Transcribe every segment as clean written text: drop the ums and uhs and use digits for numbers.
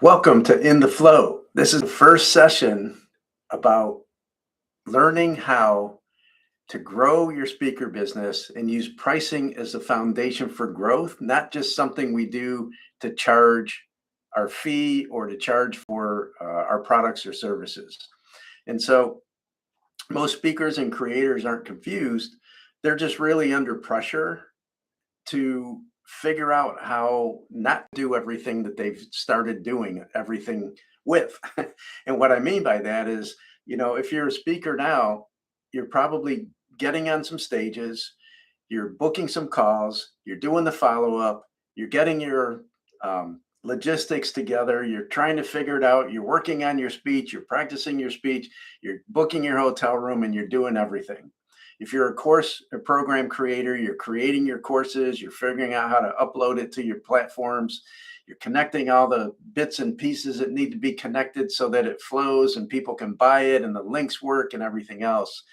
Welcome to In the Flow. This is the first session about learning how to grow your speaker business and use pricing as the foundation for growth, not just something we do to charge our fee or to charge for our products or services. And so most speakers and creators aren't confused. They're just really under pressure to figure out how not to do everything that they've started doing everything with. And what I mean by that is, if you're a speaker now, you're probably getting on some stages, you're booking some calls, you're doing the follow up, you're getting your logistics together, you're trying to figure it out, you're working on your speech, you're practicing your speech, you're booking your hotel room, and you're doing everything. If you're a course or program creator, you're creating your courses, you're figuring out how to upload it to your platforms, you're connecting all the bits and pieces that need to be connected so that it flows and people can buy it and the links work and everything else.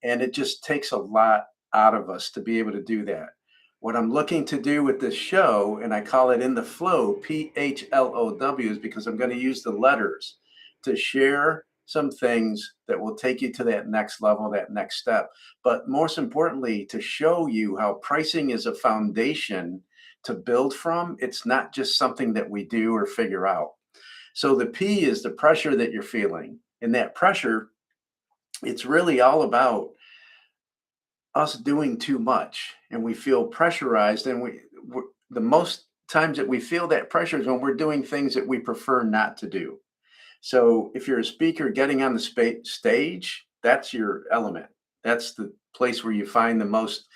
And it just takes a lot out of us to be able to do that. What I'm looking to do with this show, and I call it In the Flow, PHLOW, is because I'm going to use the letters to share some things that will take you to that next level, that next step. But most importantly, to show you how pricing is a foundation to build from. It's not just something that we do or figure out. So the P is the pressure that you're feeling. And that pressure, it's really all about us doing too much, and we feel pressurized, and the most times that we feel that pressure is when we're doing things that we prefer not to do. So if you're a speaker getting on the stage, that's your element. That's the place where you find the most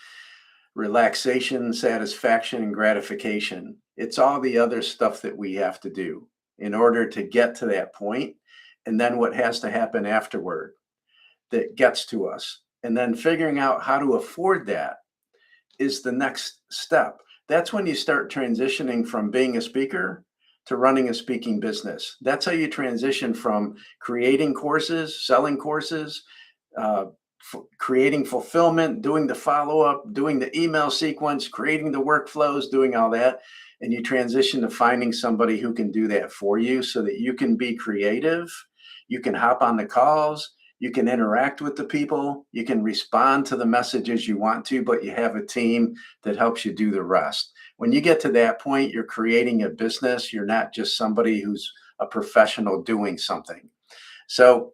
relaxation, satisfaction, and gratification. It's all the other stuff that we have to do in order to get to that point, and then what has to happen afterward that gets to us. And then figuring out how to afford that is the next step. That's when you start transitioning from being a speaker to running a speaking business. That's how you transition from creating courses, selling courses, creating fulfillment, doing the follow up, doing the email sequence, creating the workflows, doing all that. And you transition to finding somebody who can do that for you so that you can be creative. You can hop on the calls. You can interact with the people. You can respond to the messages you want to, but you have a team that helps you do the rest. When you get to that point, you're creating a business. You're not just somebody who's a professional doing something. So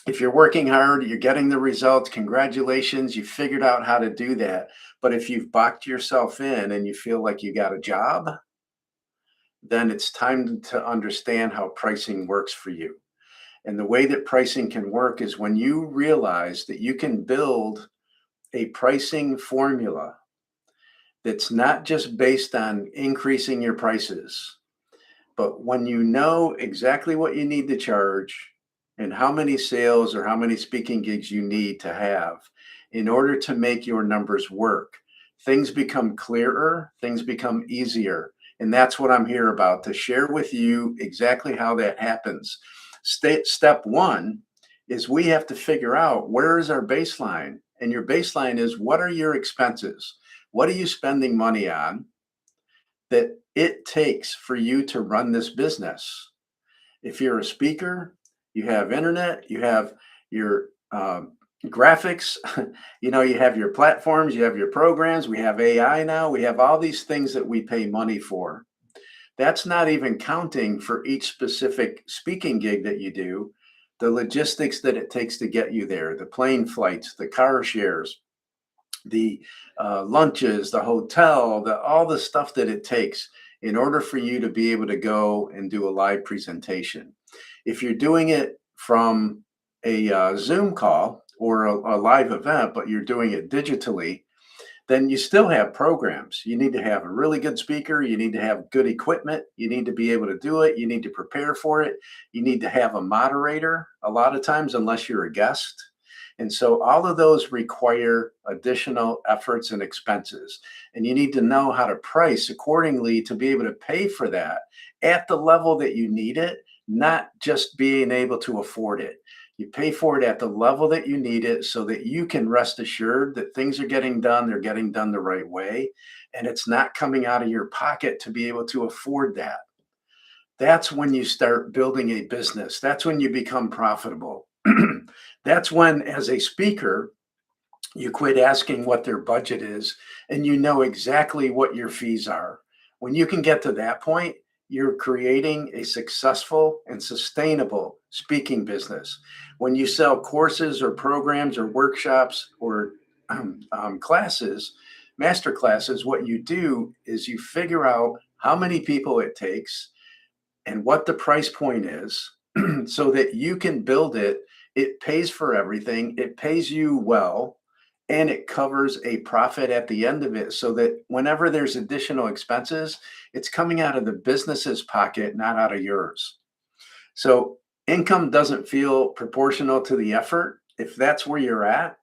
if you're working hard, you're getting the results, congratulations, you figured out how to do that. But if you've boxed yourself in and you feel like you got a job, then it's time to understand how pricing works for you. And the way that pricing can work is when you realize that you can build a pricing formula that's not just based on increasing your prices, but when you know exactly what you need to charge and how many sales or how many speaking gigs you need to have in order to make your numbers work, things become clearer, things become easier. And that's what I'm here about, to share with you exactly how that happens. Step one is we have to figure out, where is our baseline? And your baseline is, what are your expenses? What are you spending money on that it takes for you to run this business? If you're a speaker, you have internet, you have your graphics, you have your platforms, you have your programs, we have AI now, we have all these things that we pay money for. That's not even counting for each specific speaking gig that you do, the logistics that it takes to get you there, the plane flights, the car shares, the lunches, the hotel, all the stuff that it takes in order for you to be able to go and do a live presentation. If you're doing it from a Zoom call or a live event, but you're doing it digitally, then you still have programs. You need to have a really good speaker. You need to have good equipment. You need to be able to do it. You need to prepare for it. You need to have a moderator a lot of times, unless you're a guest. And so all of those require additional efforts and expenses. And you need to know how to price accordingly to be able to pay for that at the level that you need it, not just being able to afford it. You pay for it at the level that you need it so that you can rest assured that things are getting done, they're getting done the right way, and it's not coming out of your pocket to be able to afford that. That's when you start building a business. That's when you become profitable. That's when, as a speaker, you quit asking what their budget is and you know exactly what your fees are. When you can get to that point, you're creating a successful and sustainable speaking business. When you sell courses or programs or workshops or classes, master classes, what you do is you figure out how many people it takes and what the price point is so that you can build it. It pays for everything, it pays you well, and it covers a profit at the end of it so that whenever there's additional expenses, it's coming out of the business's pocket, not out of yours. So income doesn't feel proportional to the effort. If that's where you're at,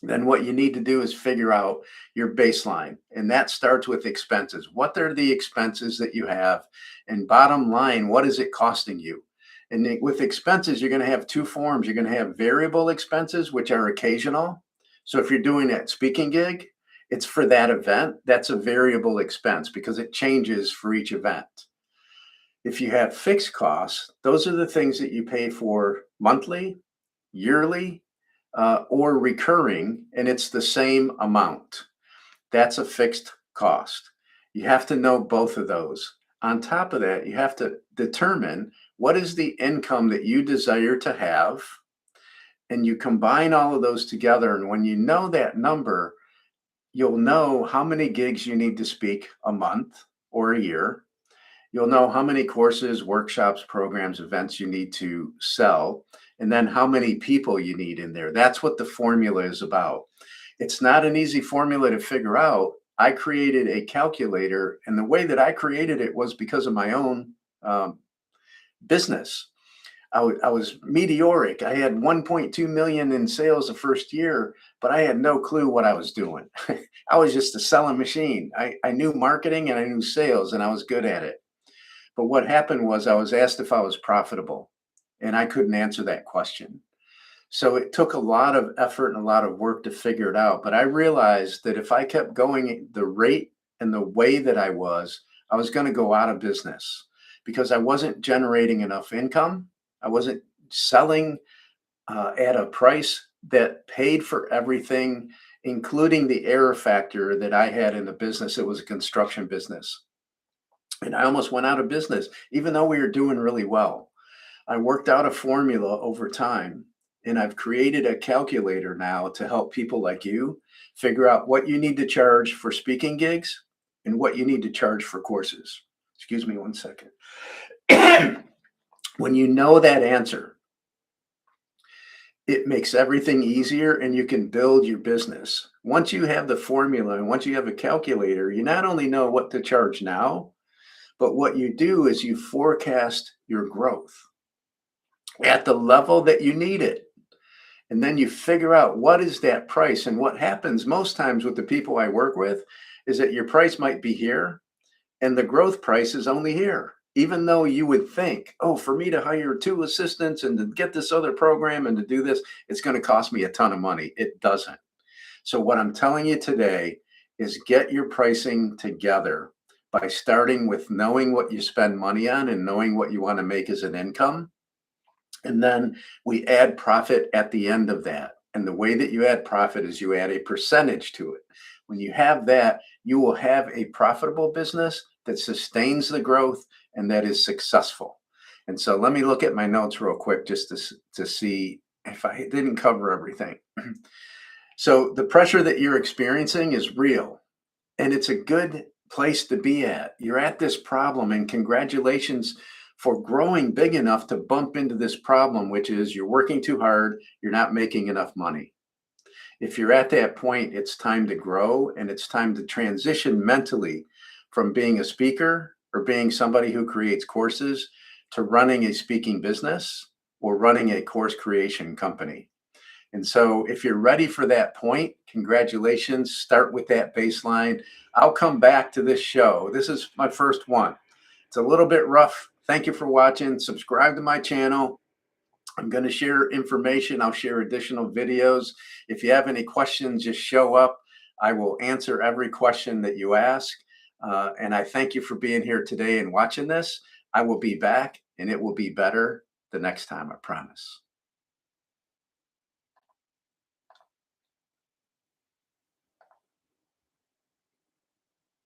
then what you need to do is figure out your baseline. And that starts with expenses. What are the expenses that you have? And bottom line, what is it costing you? And with expenses, you're going to have two forms. You're going to have variable expenses, which are occasional. So if you're doing that speaking gig, it's for that event. That's a variable expense because it changes for each event. If you have fixed costs, those are the things that you pay for monthly, yearly, or recurring, and it's the same amount. That's a fixed cost. You have to know both of those. On top of that, you have to determine what is the income that you desire to have, and you combine all of those together. And when you know that number, you'll know how many gigs you need to speak a month or a year. You'll know how many courses, workshops, programs, events you need to sell, and then how many people you need in there. That's what the formula is about. It's not an easy formula to figure out. I created a calculator, and the way that I created it was because of my own business. I was meteoric. I had 1.2 million in sales the first year, but I had no clue what I was doing. I was just a selling machine. I knew marketing and I knew sales, and I was good at it. But what happened was I was asked if I was profitable, and I couldn't answer that question. So it took a lot of effort and a lot of work to figure it out. But I realized that if I kept going the rate and the way that I was going to go out of business because I wasn't generating enough income. I wasn't selling at a price that paid for everything, including the error factor that I had in the business. It was a construction business. And I almost went out of business, even though we were doing really well. I worked out a formula over time, and I've created a calculator now to help people like you figure out what you need to charge for speaking gigs and what you need to charge for courses. Excuse me one second. When you know that answer, it makes everything easier and you can build your business. Once you have the formula and once you have a calculator, you not only know what to charge now, but what you do is you forecast your growth at the level that you need it. And then you figure out what is that price. And what happens most times with the people I work with is that your price might be here and the growth price is only here. Even though you would think, oh, for me to hire 2 assistants and to get this other program and to do this, it's going to cost me a ton of money. It doesn't. So what I'm telling you today is get your pricing together by starting with knowing what you spend money on and knowing what you want to make as an income. And then we add profit at the end of that. And the way that you add profit is you add a percentage to it. When you have that, you will have a profitable business that sustains the growth and that is successful. And so let me look at my notes real quick just to see if I didn't cover everything. So the pressure that you're experiencing is real, and it's a good place to be at. You're at this problem, and congratulations for growing big enough to bump into this problem, which is you're working too hard, you're not making enough money. If you're at that point, it's time to grow, and it's time to transition mentally from being a speaker or being somebody who creates courses to running a speaking business or running a course creation company. And so if you're ready for that point, congratulations, start with that baseline. I'll come back to this show. This is my first one. It's a little bit rough. Thank you for watching. Subscribe to my channel. I'm going to share information. I'll share additional videos. If you have any questions, just show up. I will answer every question that you ask. And I thank you for being here today and watching this. I will be back and it will be better the next time, I promise.